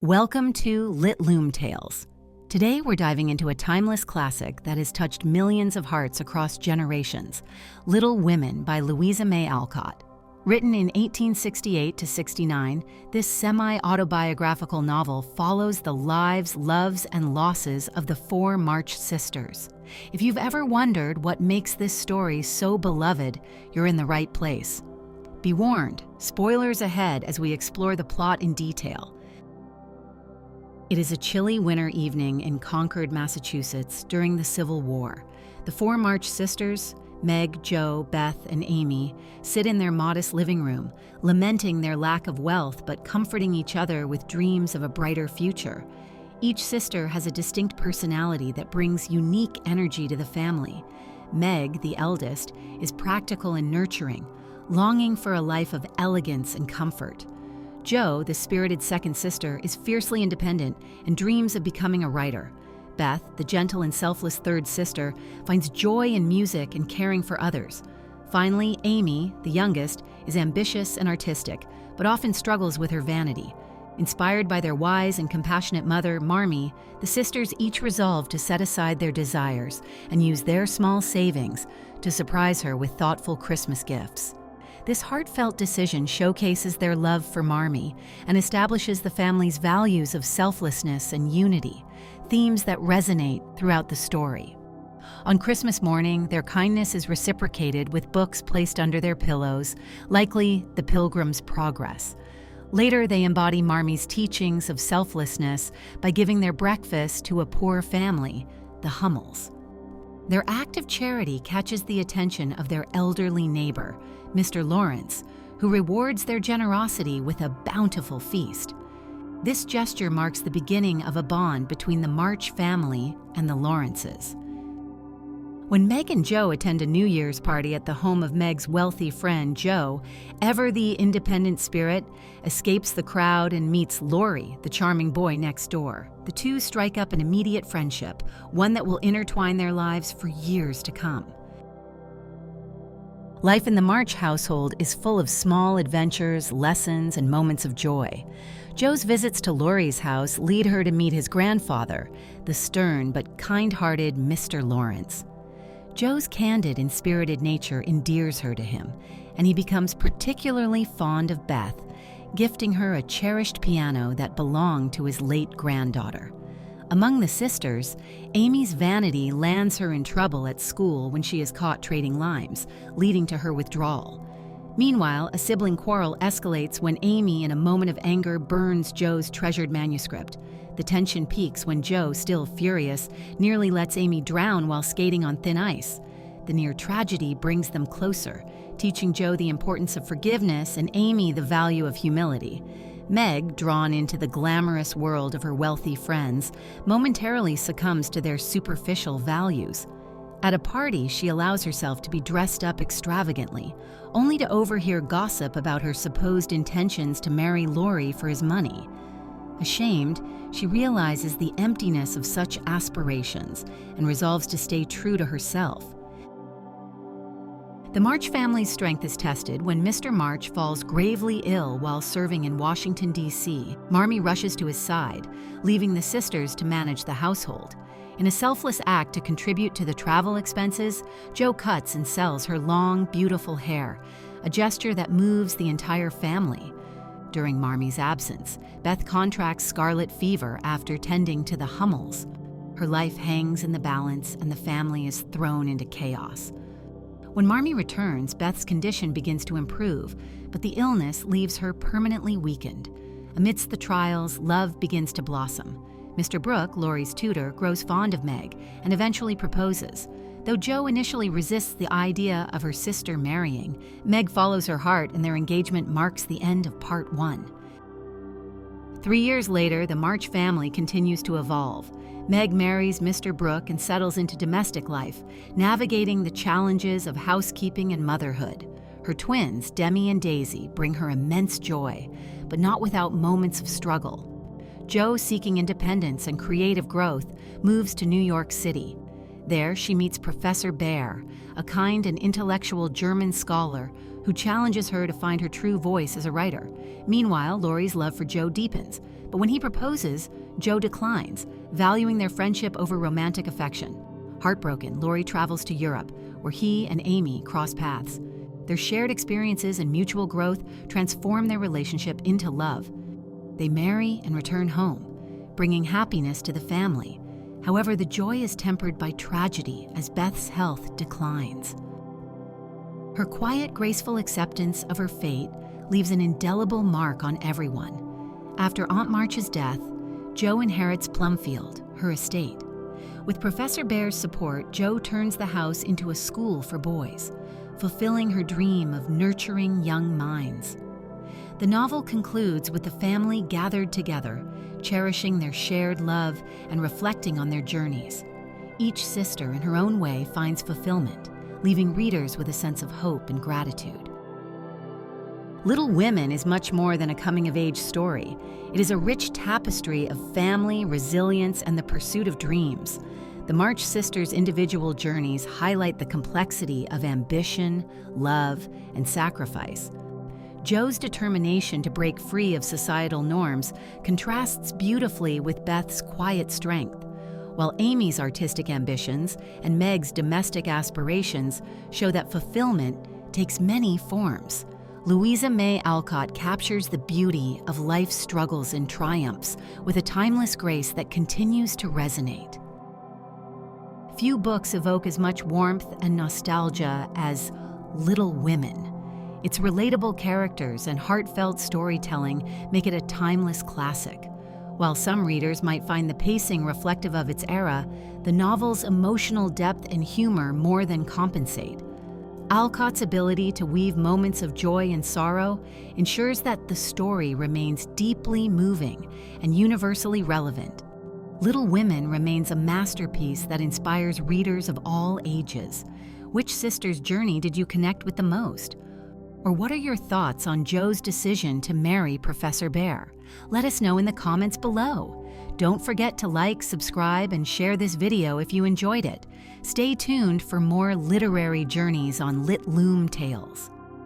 Welcome to Lit Loom Tales. Today we're diving into a timeless classic that has touched millions of hearts across generations, Little Women by Louisa May Alcott. Written in 1868 to 69, this semi-autobiographical novel follows the lives, loves, and losses of the four March sisters. If you've ever wondered what makes this story so beloved, you're in the right place. Be warned, spoilers ahead as we explore the plot in detail. It is a chilly winter evening in Concord, Massachusetts during the Civil War. The four March sisters, Meg, Jo, Beth, and Amy, sit in their modest living room, lamenting their lack of wealth but comforting each other with dreams of a brighter future. Each sister has a distinct personality that brings unique energy to the family. Meg, the eldest, is practical and nurturing, longing for a life of elegance and comfort. Jo, the spirited second sister, is fiercely independent and dreams of becoming a writer. Beth, the gentle and selfless third sister, finds joy in music and caring for others. Finally, Amy, the youngest, is ambitious and artistic, but often struggles with her vanity. Inspired by their wise and compassionate mother, Marmee, the sisters each resolve to set aside their desires and use their small savings to surprise her with thoughtful Christmas gifts. This heartfelt decision showcases their love for Marmee and establishes the family's values of selflessness and unity, themes that resonate throughout the story. On Christmas morning, their kindness is reciprocated with books placed under their pillows, likely The Pilgrim's Progress. Later, they embody Marmee's teachings of selflessness by giving their breakfast to a poor family, the Hummels. Their act of charity catches the attention of their elderly neighbor, Mr. Lawrence, who rewards their generosity with a bountiful feast. This gesture marks the beginning of a bond between the March family and the Lawrences. When Meg and Jo attend a New Year's party at the home of Meg's wealthy friend, Jo, ever the independent spirit, escapes the crowd and meets Laurie, the charming boy next door. The two strike up an immediate friendship, one that will intertwine their lives for years to come. Life in the March household is full of small adventures, lessons, and moments of joy. Jo's visits to Laurie's house lead her to meet his grandfather, the stern but kind-hearted Mr. Lawrence. Jo's candid and spirited nature endears her to him, and he becomes particularly fond of Beth, gifting her a cherished piano that belonged to his late granddaughter. Among the sisters, Amy's vanity lands her in trouble at school when she is caught trading limes, leading to her withdrawal. Meanwhile, a sibling quarrel escalates when Amy, in a moment of anger, burns Jo's treasured manuscript. The tension peaks when Jo, still furious, nearly lets Amy drown while skating on thin ice. The near tragedy brings them closer, teaching Jo the importance of forgiveness and Amy the value of humility. Meg, drawn into the glamorous world of her wealthy friends, momentarily succumbs to their superficial values. At a party, she allows herself to be dressed up extravagantly, only to overhear gossip about her supposed intentions to marry Laurie for his money. Ashamed, she realizes the emptiness of such aspirations and resolves to stay true to herself. The March family's strength is tested when Mr. March falls gravely ill while serving in Washington, D.C. Marmee rushes to his side, leaving the sisters to manage the household. In a selfless act to contribute to the travel expenses, Jo cuts and sells her long, beautiful hair, a gesture that moves the entire family. During Marmee's absence, Beth contracts scarlet fever after tending to the Hummels. Her life hangs in the balance and the family is thrown into chaos. When Marmee returns, Beth's condition begins to improve, but the illness leaves her permanently weakened. Amidst the trials, love begins to blossom. Mr. Brooke, Laurie's tutor, grows fond of Meg and eventually proposes. Though Jo initially resists the idea of her sister marrying, Meg follows her heart and their engagement marks the end of part 1. 3 years later, the March family continues to evolve. Meg marries Mr. Brooke and settles into domestic life, navigating the challenges of housekeeping and motherhood. Her twins, Demi and Daisy, bring her immense joy, but not without moments of struggle. Jo, seeking independence and creative growth, moves to New York City. There, she meets Professor Baer, a kind and intellectual German scholar who challenges her to find her true voice as a writer. Meanwhile, Laurie's love for Jo deepens, But when he proposes, Joe declines, valuing their friendship over romantic affection. Heartbroken, Laurie travels to Europe, where he and Amy cross paths. Their shared experiences and mutual growth transform their relationship into love. They marry and return home, bringing happiness to the family. However, the joy is tempered by tragedy as Beth's health declines. Her quiet, graceful acceptance of her fate leaves an indelible mark on everyone. After Aunt March's death, Jo inherits Plumfield, her estate. With Professor Bhaer's support, Jo turns the house into a school for boys, fulfilling her dream of nurturing young minds. The novel concludes with the family gathered together, cherishing their shared love and reflecting on their journeys. Each sister, in her own way, finds fulfillment, leaving readers with a sense of hope and gratitude. Little Women is much more than a coming-of-age story. It is a rich tapestry of family, resilience, and the pursuit of dreams. The March sisters' individual journeys highlight the complexity of ambition, love, and sacrifice. Jo's determination to break free of societal norms contrasts beautifully with Beth's quiet strength, while Amy's artistic ambitions and Meg's domestic aspirations show that fulfillment takes many forms. Louisa May Alcott captures the beauty of life's struggles and triumphs with a timeless grace that continues to resonate. Few books evoke as much warmth and nostalgia as Little Women. Its relatable characters and heartfelt storytelling make it a timeless classic. While some readers might find the pacing reflective of its era, the novel's emotional depth and humor more than compensate. Alcott's ability to weave moments of joy and sorrow ensures that the story remains deeply moving and universally relevant. Little Women remains a masterpiece that inspires readers of all ages. Which sister's journey did you connect with the most? Or what are your thoughts on Jo's decision to marry Professor Bhaer? Let us know in the comments below. Don't forget to like, subscribe, and share this video if you enjoyed it. Stay tuned for more literary journeys on Lit Loom Tales.